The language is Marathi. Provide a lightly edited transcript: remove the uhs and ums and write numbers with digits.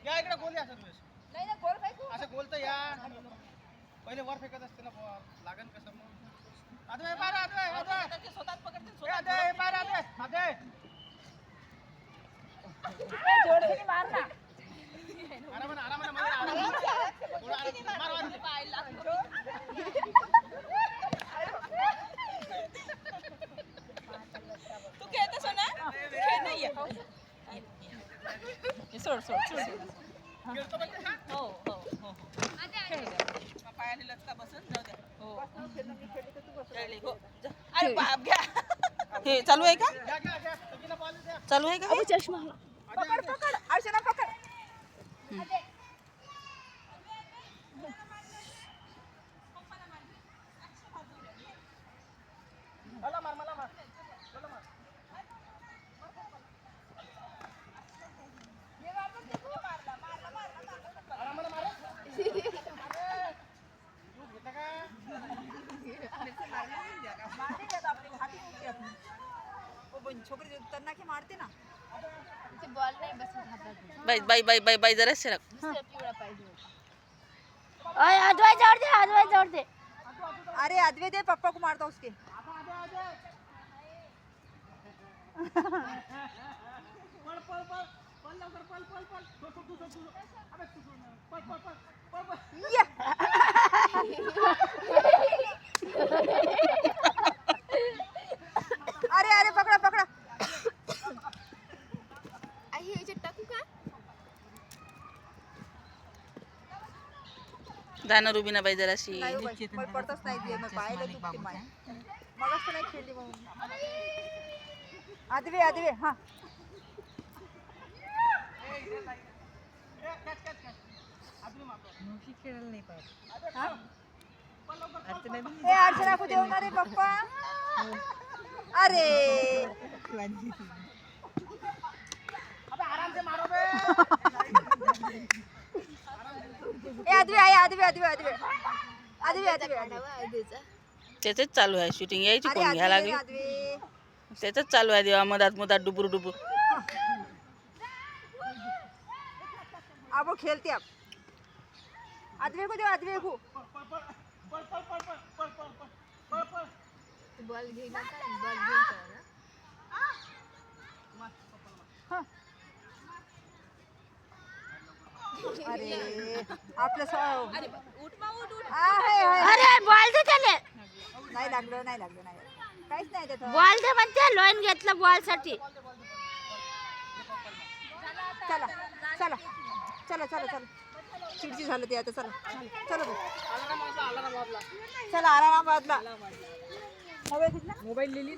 या इकडे गोल असं तुम्ही नाही ना गोल काय तू असं गोल तर या पहिले वर फेकत असते ना बॉल लागन कसं मग आदे बार आदे स्वतःच पकडते आदे बार आदे आदे जोरसे मार ना आरामाने मार तू खेळते सोना खेळ नाहीये सोड सोड सोड हो हो हो पायाने लचका बसून जाऊ द्या हो खेळली हो अरे बाप घ्या हे चालू आहे का चालू आहे का चष्मा पकड पकड अर्चना पकड मला मार चलो मार ये वापस देखो मारला आरामाने मार तू घेता का छोकरी त्यांना की मारते ना बॉल नाही बसत हातात बाई जरा सरक पिवळा पाहिजे ओए अद्वै जोड़ दे अरे अद्वै दे पप्पा को मारता उसके अरे अरे पकड़ा पकड़ा आई याच्यात टाकू का जाणार रुबीना बाई जराशी नाही हो बाई, मला पडतच नाही ते मग पायाला दुखते माय मगच तर नाही खेळली म्हणून अद्वै हा ए अर्चना को देऊ ना रे पप्पा अरे आराम से मारो बे ए अद्वै त्याचंच चालू आहे शूटिंग यायची कोण घ्यायला लागली त्याचंच चालू आहे देवा मधात डुबुर अब वो खेलते अब अद्वै को दो अद्वै को बॉल घेईना का बॉल घेऊन ना अरे आपलं अरे बॉल दे त्याले नाही लागलं काहीच नाही त्यात बॉल दे म्हणते लोन घेतलं बॉल साठी चला चिडची झालं ते आता चला चला आरामाबादला मोबाईल लिहिली ना